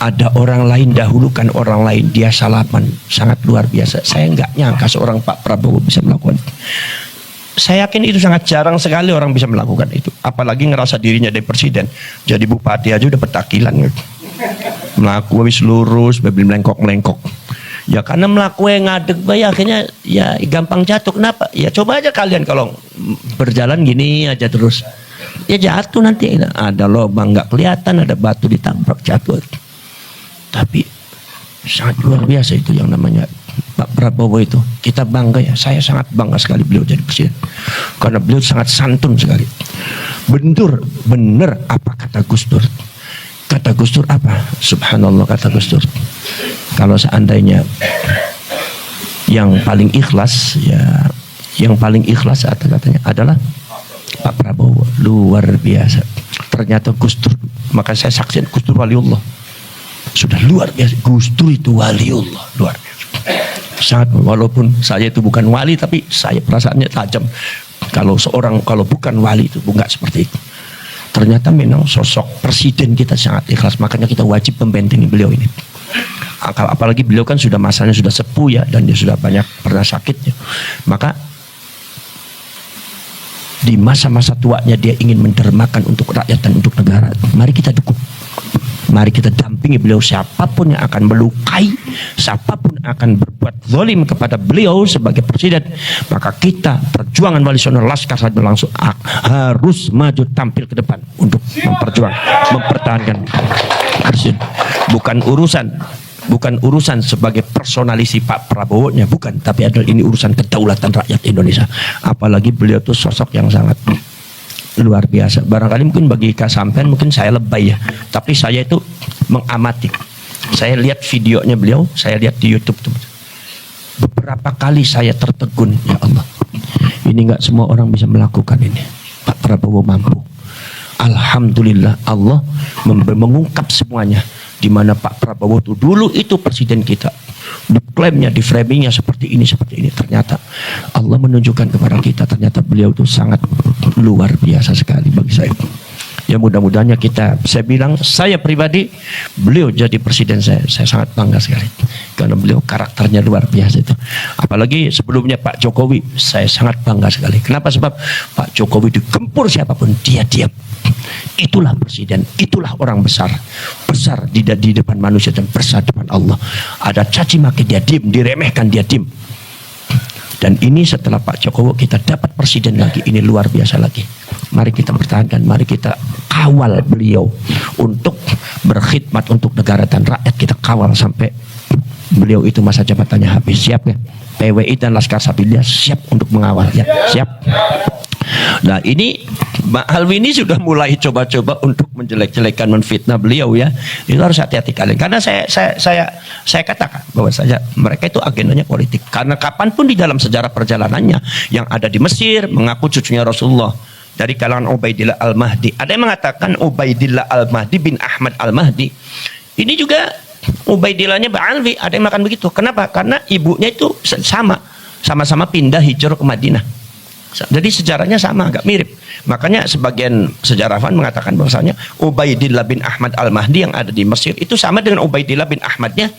Ada orang lain dahulukan orang lain, dia salaman, sangat luar biasa. Saya nggak nyangka seorang Pak Prabowo bisa melakukan itu. Saya yakin itu sangat jarang sekali orang bisa melakukan itu. Apalagi ngerasa dirinya dari presiden. Jadi bupati aja udah petakilan gitu. Melaku wis lurus, babil melengkok-melengkok. Ya karena melaku ngadeg bayi akhirnya ya gampang jatuh. Kenapa? Ya coba aja kalian kalau berjalan gini aja terus. Ya jatuh nanti. Ada lubang nggak kelihatan, ada batu ditabrak jatuh. Tapi sangat luar biasa itu yang namanya Pak Prabowo itu kita bangga ya. Saya sangat bangga sekali beliau jadi presiden karena beliau sangat santun sekali. Bener apa kata Gus Dur? Kata Gus Dur apa? Subhanallah, kata Gus Dur, kalau seandainya yang paling ikhlas ya, yang paling ikhlas katanya adalah Pak Prabowo. Luar biasa. Ternyata Gus Dur, maka saya saksikan Gus Dur waliullah. Sudah luar biasa. Gus Dur itu waliullah, luar biasa. Sangat, walaupun saya itu bukan wali, tapi saya perasaannya tajam. Kalau bukan wali itu enggak seperti itu. Ternyata memang sosok presiden kita sangat ikhlas, makanya kita wajib membentengi beliau ini. Apalagi beliau kan sudah masanya sudah sepuh ya, dan dia sudah banyak pernah sakitnya. Maka di masa-masa tuanya dia ingin mendermakan untuk rakyat dan untuk negara. Mari kita dukung. Mari kita dampingi beliau. Siapapun yang akan melukai, siapapun akan berbuat zalim kepada beliau sebagai presiden, maka kita perjuangan Wali Songo Laskar Sarjana langsung harus maju tampil ke depan untuk mempertahankan presiden. Bukan urusan sebagai personalisi Pak Prabowo-nya, bukan, tapi adalah ini urusan kedaulatan rakyat Indonesia. Apalagi beliau itu sosok yang sangat luar biasa. Barangkali mungkin bagi Kak Sampen mungkin saya lebay ya, tapi saya itu mengamati. Saya lihat videonya beliau, saya lihat di YouTube tuh. Beberapa kali saya tertegun, ya Allah, ini nggak semua orang bisa melakukan ini. Pak Prabowo mampu. Alhamdulillah, Allah mengungkap semuanya. Di mana Pak Prabowo itu dulu itu presiden kita, diklaimnya, di framingnya seperti ini. Ternyata Allah menunjukkan kepada kita, ternyata beliau itu sangat luar biasa sekali bagi saya. Ya mudah-mudahannya saya bilang, saya pribadi, beliau jadi presiden saya sangat bangga sekali. Karena beliau karakternya luar biasa itu. Apalagi sebelumnya Pak Jokowi, saya sangat bangga sekali. Kenapa? Sebab Pak Jokowi digempur siapapun, dia diam. Itulah presiden, itulah orang besar di depan manusia dan besar di depan Allah. Ada caci maki dia diam, diremehkan dia diam. Dan ini setelah Pak Jokowi kita dapat presiden lagi, ini luar biasa lagi. Mari kita pertahankan, mari kita kawal beliau untuk berkhidmat untuk negara dan rakyat. Kita kawal sampai beliau itu masa jabatannya habis. Siap ya? PWI dan Laskar Sabilillah siap untuk mengawal ya, siap. Nah ini Mbak Alwi ini sudah mulai coba-coba untuk menjelek-jelekan, menfitnah beliau ya. Itu harus hati-hati kalian. Karena saya katakan bahwa saja mereka itu agendanya politik. Karena kapanpun di dalam sejarah perjalanannya yang ada di Mesir mengaku cucunya Rasulullah dari kalangan Ubaidillah Al-Mahdi. Ada yang mengatakan Ubaidillah Al-Mahdi bin Ahmad Al-Mahdi. Ini juga Ubaidillahnya Mbak Alwi. Ada yang makan begitu. Kenapa? Karena ibunya itu sama-sama pindah hijrah ke Madinah. Jadi sejarahnya sama, agak mirip. Makanya sebagian sejarawan mengatakan bahwasanya Ubaidillah bin Ahmad Al-Mahdi yang ada di Mesir itu sama dengan Ubaidillah bin Ahmadnya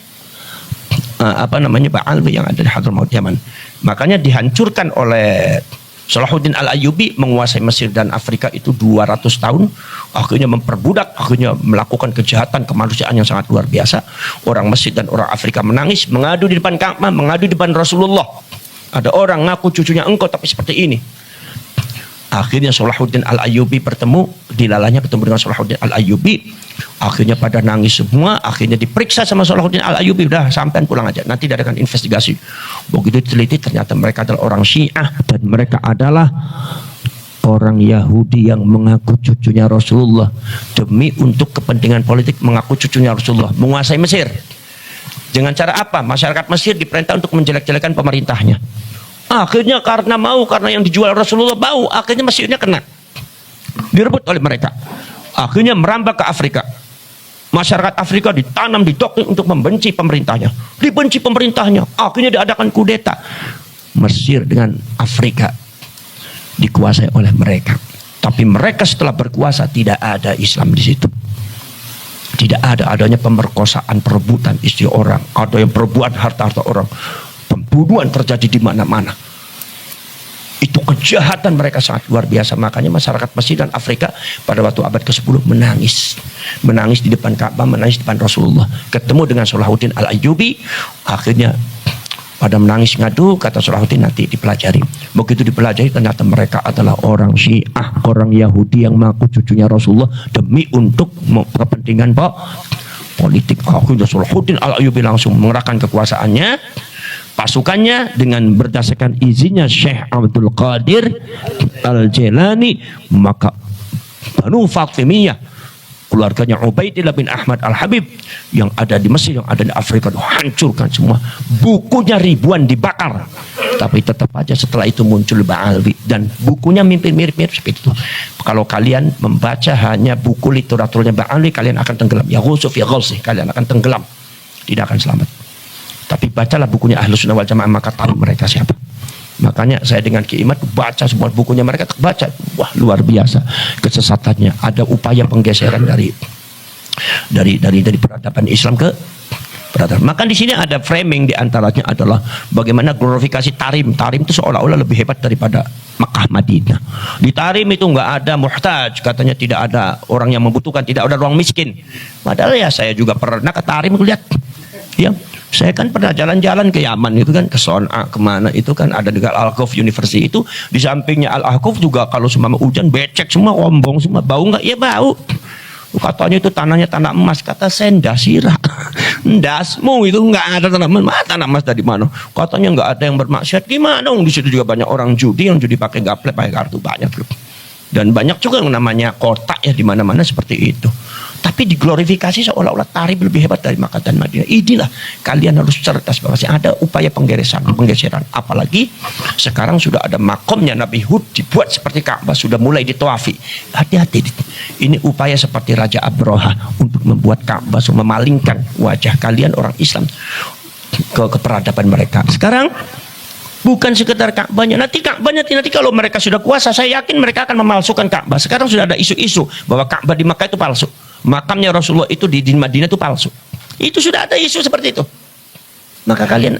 Pak Alwi yang ada di Hadramaut Yaman. Makanya dihancurkan oleh Salahuddin Al-Ayyubi, menguasai Mesir dan Afrika itu 200 tahun. Akhirnya memperbudak, akhirnya melakukan kejahatan kemanusiaan yang sangat luar biasa. Orang Mesir dan orang Afrika menangis, mengadu di depan Ka'bah, mengadu di depan Rasulullah. Ada orang ngaku cucunya engkau tapi seperti ini. Akhirnya Salahuddin Al-Ayyubi dilalahnya ketemu dengan Salahuddin Al-Ayyubi. Akhirnya pada nangis semua. Akhirnya diperiksa sama Salahuddin Al-Ayyubi. Udah sampean pulang aja, nanti diadakan investigasi. Begitu teliti ternyata mereka adalah orang Syiah. Dan mereka adalah orang Yahudi yang mengaku cucunya Rasulullah. Demi untuk kepentingan politik mengaku cucunya Rasulullah. Menguasai Mesir. Dengan cara apa? Masyarakat Mesir diperintah untuk menjelek-jelekan pemerintahnya. Akhirnya karena yang dijual Rasulullah bau, akhirnya Mesirnya kena. Direbut oleh mereka. Akhirnya merambah ke Afrika. Masyarakat Afrika ditanam, didoktrin untuk membenci pemerintahnya. Dibenci pemerintahnya. Akhirnya diadakan kudeta. Mesir dengan Afrika dikuasai oleh mereka. Tapi mereka setelah berkuasa tidak ada Islam di situ. Tidak adanya pemerkosaan, perebutan istri orang, ada yang perebutan harta-harta orang, pembunuhan terjadi di mana-mana. Itu kejahatan mereka sangat luar biasa. Makanya masyarakat Mesir dan Afrika pada waktu abad ke-10 menangis di depan Ka'bah, menangis di depan Rasulullah. Ketemu dengan Salahuddin Al-Ayyubi, akhirnya pada menangis ngadu, kata Salahuddin nanti dipelajari. Begitu dipelajari ternyata mereka adalah orang Syiah, orang Yahudi yang mengaku cucunya Rasulullah demi untuk kepentingan politik. Akhirnya Salahuddin Al-Ayyubi langsung mengerahkan kekuasaannya, pasukannya dengan berdasarkan izinnya Syekh Abdul Qadir Al-Jailani, maka Banu Fatimiyah, keluarganya Ubaidillah bin Ahmad Al-Habib yang ada di Mesir, yang ada di Afrika, hancurkan semua. Bukunya ribuan dibakar. Tapi tetap aja setelah itu muncul Ba'alwi, dan bukunya mirip-mirip seperti itu. Kalau kalian membaca hanya buku literaturnya Ba'alwi, kalian akan tenggelam. Ya Ghusuf, ya Ghusif, kalian akan tenggelam. Tidak akan selamat. Tapi bacalah bukunya Ahlus Sunnah wal Jamaah, maka tahu mereka siapa. Makanya saya dengan Ki Imad baca semua bukunya mereka, baca, wah luar biasa kesesatannya. Ada upaya penggeseran dari peradaban Islam ke peradaban. Maka di sini ada framing, di antaranya adalah bagaimana glorifikasi Tarim. Tarim itu seolah-olah lebih hebat daripada Makkah Madinah. Di Tarim itu nggak ada muhtaj, katanya tidak ada orang yang membutuhkan, tidak ada orang miskin. Padahal ya saya juga pernah ke Tarim lihat. Ya, saya kan pernah jalan-jalan ke Yaman itu kan, ke Son'a, kemana itu kan ada dekat Al-Aqaf University itu, di sampingnya Al-Aqaf juga kalau semua hujan becek semua, ombong semua, bau nggak? Ya bau. Katanya itu tanahnya tanah emas, kata senda sirah. Ndasmu itu nggak ada tanah emas, tanah emas dari mana? Katanya nggak ada yang bermaksiat, gimana? Di situ juga banyak orang judi, yang judi pakai gaplek, pakai kartu, banyak. Dan banyak juga yang namanya kotak ya di mana-mana seperti itu. Tapi diglorifikasi seolah-olah Tarim lebih hebat dari Makkah dan Madinah. Inilah kalian harus cerdas bahwa ada upaya penggeseran. Apalagi sekarang sudah ada makomnya Nabi Hud dibuat seperti Ka'bah, sudah mulai ditawafi. Hati-hati. Ini upaya seperti Raja Abroha untuk membuat Ka'bah, memalingkan wajah kalian orang Islam ke peradaban mereka. Sekarang bukan sekedar Ka'bahnya. Nanti kalau mereka sudah kuasa, saya yakin mereka akan memalsukan Ka'bah. Sekarang sudah ada isu-isu bahwa Ka'bah di Makkah itu palsu. Makamnya Rasulullah itu di Madinah itu palsu. Itu sudah ada isu seperti itu. Maka kalian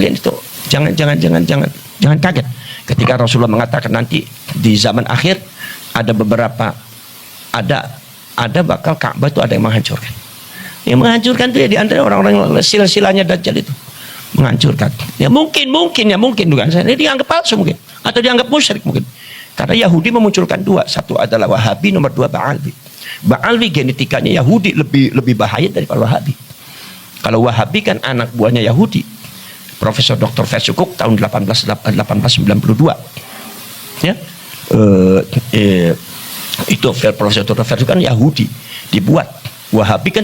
itu jangan kaget ketika Rasulullah mengatakan nanti di zaman akhir ada beberapa bakal Ka'bah itu ada yang menghancurkan. Yang menghancurkan itu ya di antara orang-orang silsilahnya Dajjal itu. Menghancurkan. Ya mungkin bukan. Ini dianggap palsu mungkin atau dianggap musyrik mungkin. Karena Yahudi memunculkan dua, satu adalah Wahabi, nomor dua Ba'alwi. Ba'alwi genetikanya Yahudi lebih bahaya daripada Wahabi. Kalau Wahabi kan anak buahnya Yahudi. Profesor Dr. Versukuk tahun 1892. Ya. Itu Profesor Dr. Versukuk kan Yahudi dibuat. Wahabi kan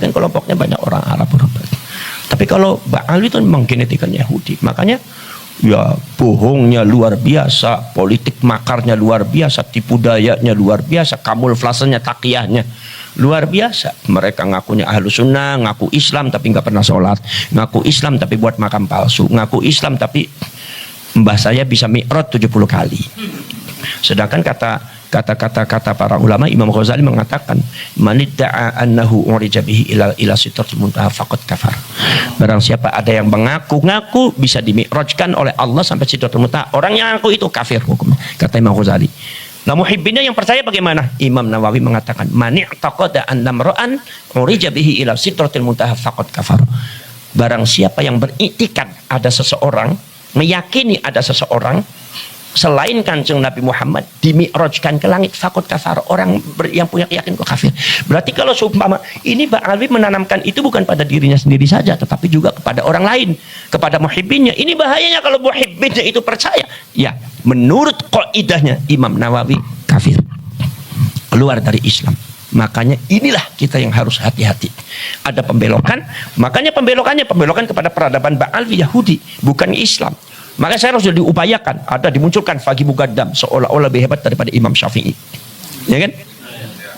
kelompoknya banyak orang Arab. Tapi kalau Ba'alwi itu memang genetikanya Yahudi. Makanya ya bohongnya luar biasa, politik makarnya luar biasa, tipu dayanya luar biasa, kamuflasenya, takiyahnya luar biasa. Mereka ngakunya Ahlus Sunnah, ngaku Islam tapi nggak pernah sholat, ngaku Islam tapi buat makam palsu, ngaku Islam tapi mbah saya bisa mi'raj 70 kali. Sedangkan kata para ulama, Imam Ghazali mengatakan manidda'a annahu urija bihi ila sidratil muntaha faqad kafar. Barang siapa ada yang mengaku-ngaku bisa dimi'rajkan oleh Allah sampai sidratul muntaha, orang yang ngaku itu kafir hukumnya, kata Imam Ghazali. Nah muhibbinnya yang percaya bagaimana? Imam Nawawi mengatakan mani'taqada anna mar'an urija bihi ila sidratil muntaha faqad kafar. Barang siapa yang beriktikad ada seseorang, meyakini ada seseorang selain Kanjeng Nabi Muhammad dimi'rajkan ke langit, fakut kafar, orang yang punya keyakinan kok kafir. Berarti kalau seumpama ini Ba'alwi menanamkan itu bukan pada dirinya sendiri saja, tetapi juga kepada orang lain, kepada muhibbinnya. Ini bahayanya kalau muhibbinnya itu percaya. Ya, menurut qaidahnya Imam Nawawi kafir, keluar dari Islam. Makanya inilah kita yang harus hati-hati. Ada pembelokan, makanya pembelokan kepada peradaban Ba'alwi Yahudi, bukan Islam. Maka saya harus diupayakan, ada dimunculkan Faqih Muqaddam seolah-olah lebih hebat daripada Imam Syafi'i. Ya kan?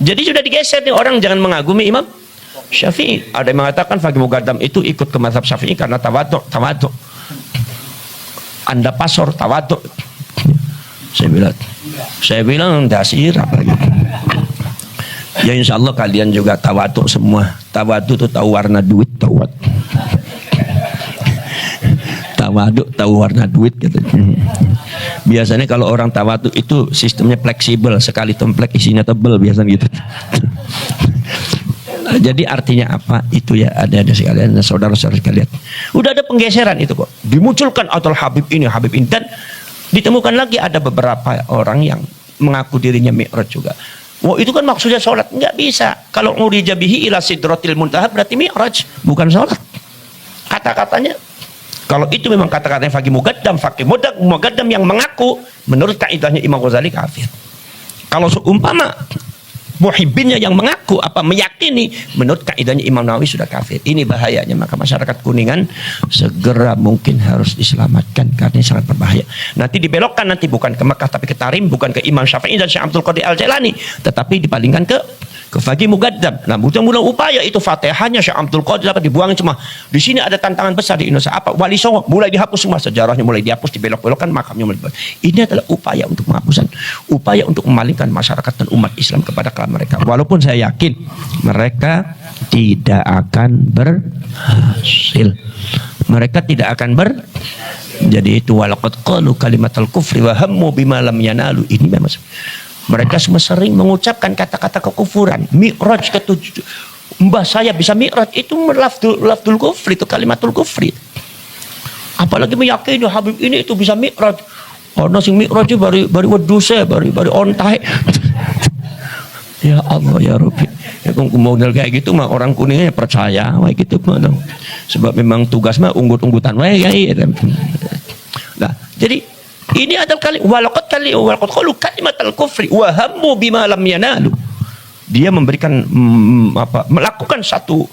Jadi sudah digeser nih, orang jangan mengagumi Imam Syafi'i. Ada yang mengatakan Faqih Muqaddam itu ikut ke mazhab Syafi'i karena tawadhu. Anda pasor tawadhu. Saya bilang dasir apa gitu. Ya insya Allah kalian juga tawadhu semua. Tawadhu itu tahu warna duit, tawadhu tahu warna duit gitu. Biasanya kalau orang tawadhu itu sistemnya fleksibel, sekali templek isinya tebel biasanya gitu. Jadi artinya apa? Itu ya ada sekalian, saudara-saudara sekalian. Udah ada penggeseran itu kok. Dimunculkan Abdul Habib ini, dan ditemukan lagi ada beberapa orang yang mengaku dirinya mi'raj juga. Wah itu kan maksudnya sholat, nggak bisa. Kalau urija bihi ila sidratil muntaha berarti mi'raj, bukan sholat. kata-katanya, kalau itu memang kata-katanya Faqih Muqaddam yang mengaku, menurut kaidahnya Imam Ghazali kafir. Kalau seumpama muhibbinnya yang mengaku meyakini, menurut kaidahnya Imam Nawawi sudah kafir. Ini bahayanya, maka masyarakat Kuningan segera mungkin harus diselamatkan karena ini sangat berbahaya. Nanti dibelokkan, nanti bukan ke Mekah tapi ke Tarim, bukan ke Imam Syafi'i dan Syekh Abdul Qadir Al-Jailani, tetapi dipalingkan ke Faqih Muqaddam. Nah, mula upaya itu Fatihahnya Syekh Abdul Qadir dapat dibuang semua. Di sini ada tantangan besar di Indonesia. Wali Songo mulai dihapus semua, sejarahnya mulai dihapus, dibelok-belokkan, makamnya mulai dibelok. Ini adalah upaya untuk penghapusan, upaya untuk memalingkan masyarakat dan umat Islam kepada kalam mereka. Walaupun saya yakin mereka tidak akan berhasil. Mereka tidak akan jadi itu walaqad qalu kalimatal kufri wa hammu bima lam yanalu. Ini memang mereka semua sering mengucapkan kata-kata kekufuran. Mi'raj ketujuh, mbah saya bisa mi'raj, itu lafdul kufri, itu kalimatul kufri. Apalagi meyakini Habib ini itu bisa mi'raj. Ana sing mi'raj bari wedhuse, bari ontahe. Ya Allah ya Rabbi. Ya model kayak gitu mah orang Kuningnya percaya wae gitu mah. Sebab memang tugas mah unggut-unggutan wae ya. Nah, jadi ini adalah walaqad qalu kalimatal kufri wa hammu bima lam yanalu. Dia memberikan melakukan satu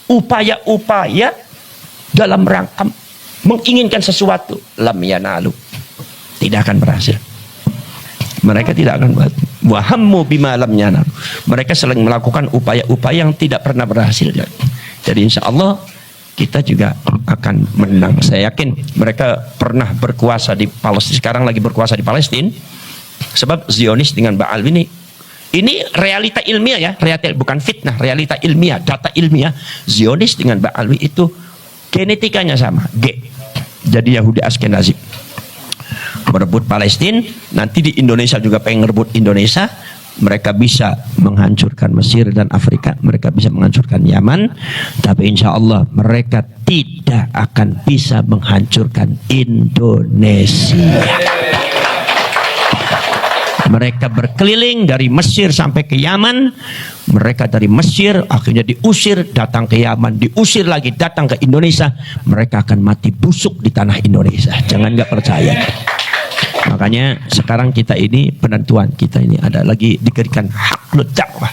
upaya-upaya dalam rangka menginginkan sesuatu, lam yanalu. Tidak akan berhasil. Mereka tidak akan wa hammu bima lam yanalu. Mereka selalu melakukan upaya-upaya yang tidak pernah berhasil. Jadi insya Allah kita juga akan menang. Saya yakin mereka pernah berkuasa di Palestina, sekarang lagi berkuasa di Palestina. Sebab Zionis dengan Ba'alwi ini realita ilmiah ya, realita bukan fitnah, realita ilmiah, data ilmiah. Zionis dengan Ba'alwi itu genetikanya sama, G. Jadi Yahudi Askenazi. Merebut Palestina, nanti di Indonesia juga pengen merebut Indonesia. Mereka bisa menghancurkan Mesir dan Afrika, mereka bisa menghancurkan Yaman, tapi insya Allah mereka tidak akan bisa menghancurkan Indonesia. Mereka berkeliling dari Mesir sampai ke Yaman. Mereka dari Mesir akhirnya diusir, datang ke Yaman, diusir lagi, datang ke Indonesia. Mereka akan mati busuk di tanah Indonesia. Jangan nggak percaya. Makanya sekarang kita ini, penentuan kita ini ada lagi diberikan haklud dakwah.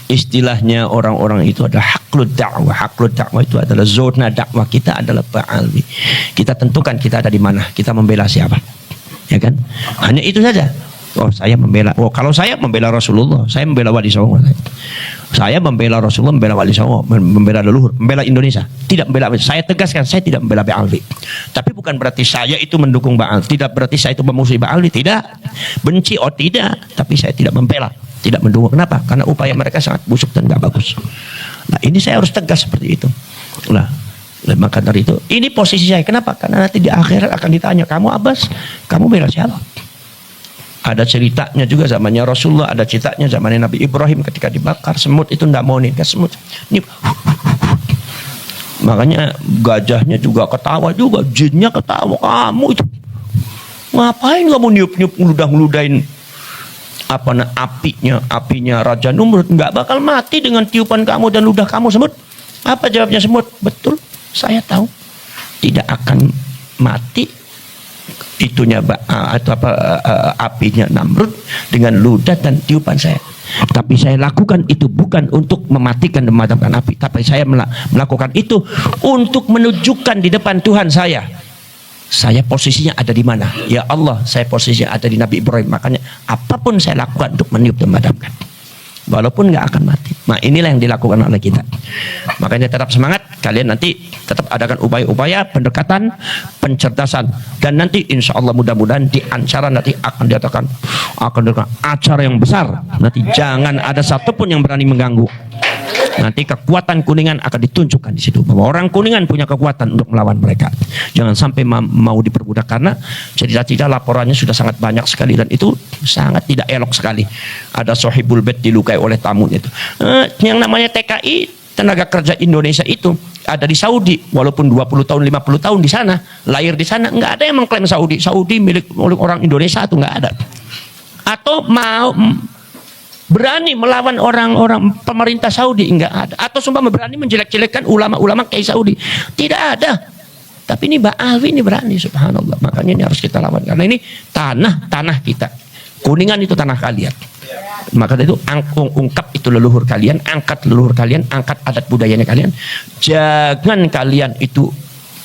Istilahnya orang-orang itu adalah haklud dakwah. Haklud dakwah itu adalah zona dakwah kita adalah Ba'alwi. Kita tentukan kita ada di mana, kita membela siapa. Ya kan? Hanya itu saja. Kalau saya membela Rasulullah, saya membela Wali Songo. Saya membela Rasulullah, membela Wali Songo, membela leluhur, membela Indonesia. Tidak membela, saya tegaskan, saya tidak membela Ba'alwi. Tapi bukan berarti saya itu mendukung Ba'alwi. Tidak berarti saya itu memusuhi Ba'alwi. Tidak. Benci, tidak. Tapi saya tidak membela, tidak mendukung. Kenapa? Karena upaya mereka sangat busuk dan gak bagus. Nah, ini saya harus tegas seperti itu. Nah, maka dari itu, ini posisi saya. Kenapa? Karena nanti di akhirat akan ditanya, kamu Abbas, kamu bela siapa? Ada ceritanya juga zamannya Rasulullah, ada ceritanya zamannya Nabi Ibrahim ketika dibakar semut itu tidak mau nih, semut. Ini, makanya gajahnya juga ketawa juga, jinnya ketawa, kamu itu ngapain kamu niup-niup ngeludah-ngeludahin apinya Raja Numrud, nggak bakal mati dengan tiupan kamu dan ludah kamu semut. Apa jawabnya semut? Betul, saya tahu tidak akan mati itunya apinya Namrud dengan ludah dan tiupan saya. Tapi saya lakukan itu bukan untuk mematikan dan memadamkan api, tapi saya melakukan itu untuk menunjukkan di depan Tuhan saya posisinya ada di mana. Ya Allah, saya posisinya ada di Nabi Ibrahim. Makanya apapun saya lakukan untuk meniup dan memadamkan, walaupun nggak akan mati. Nah, inilah yang dilakukan oleh kita. Makanya tetap semangat, kalian nanti tetap adakan upaya-upaya pendekatan, pencerdasan, dan nanti insya Allah mudah-mudahan di acara nanti akan diadakan acara yang besar. Nanti jangan ada satupun yang berani mengganggu. Nanti kekuatan Kuningan akan ditunjukkan di situ, bahwa orang Kuningan punya kekuatan untuk melawan mereka. Jangan sampai mau diperbudak, karena cerita-cerita laporannya sudah sangat banyak sekali dan itu sangat tidak elok sekali. Ada Sohibul Bait dilukai oleh tamunya itu. Yang namanya TKI, tenaga kerja Indonesia itu ada di Saudi, walaupun 20 tahun 50 tahun di sana, lahir di sana, nggak ada yang mengklaim Saudi milik orang Indonesia, itu nggak ada. Atau mau Berani melawan orang-orang pemerintah Saudi? Enggak ada. Atau sumpah berani menjelek-jelekkan ulama-ulama kayak Saudi? Tidak ada. Tapi ini Ba'awi ini berani, subhanallah. Makanya ini harus kita lawan. Karena ini tanah kita. Kuningan itu tanah kalian. Maka itu ungkap itu leluhur kalian, angkat leluhur kalian, angkat adat budayanya kalian. Jangan kalian itu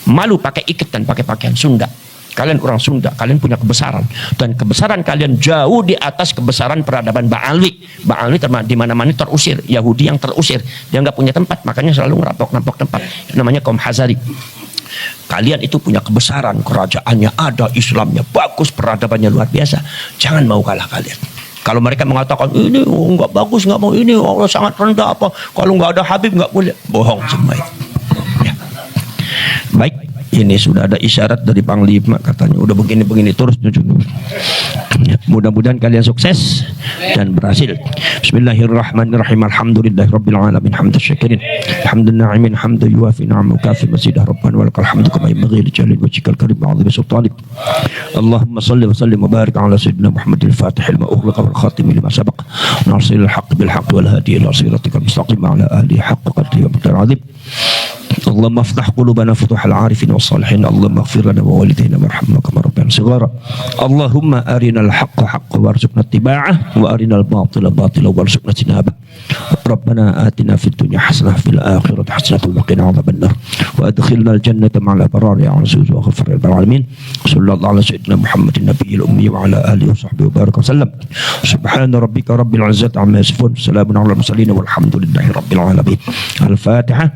malu pakai ikat dan pakai pakaian Sunda. Kalian orang Sunda, kalian punya kebesaran, dan kebesaran kalian jauh di atas kebesaran peradaban Ba'alwi. Ba'alwi di mana-mana terusir, Yahudi yang terusir, dia nggak punya tempat, makanya selalu ngerampok tempat. Itu namanya kaum Hazari. Kalian itu punya kebesaran, kerajaannya ada, Islamnya bagus, peradabannya luar biasa. Jangan mau kalah kalian. Kalau mereka mengatakan ini nggak bagus, nggak mau ini, Allah sangat rendah apa, kalau nggak ada Habib nggak boleh, bohong semua itu. Ya. Baik. Ini sudah ada isyarat dari Panglima, katanya udah begini-begini terus. Mudah-mudahan kalian sukses dan berhasil. Bismillahirrahmanirrahim. Alhamdulillahirabbil alamin hamdan syakirin hamdan na'imin hamdan yuwafi ni'amahu kafi mazidah rabbana walakal hamdu kama yanbaghi li jalali wajhikal karim wa 'azimi sultanik. Allahumma shalli wa sallim wa barik ala sayyidina Muhammadil fatihil ma ughliqa wal khatimi lima sabaq nasiril haqqi bil haqqi wal hadi ila siratikal mustaqim wa ala alihi haqqa qadrihi wa miqdaril 'azim. اللهم افتح قلوبنا فتوح العارفين والصالحين اللهم اغفر لنا ووالدينا وارحمنا كما ربنا صغارا اللهم أرنا الحق حقا وارزقنا اتباعه وأرنا الباطل باطلا وارزقنا اجتنابه ربنا آتنا في الدنيا حسنة في الآخرة حسنة وقنا عذاب النار وأدخلنا الجنة مع الأبرار يا عزيز وغفر العالمين صلى الله على سيدنا محمد النبي الأمي وعلى آله وصحبه وبارك وسلم سبحان ربك رب العزة عما يصفون سلام على المرسلين والحمد لله رب العالمين الفاتحة.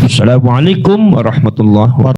Assalamualaikum warahmatullahi wabarakatuh.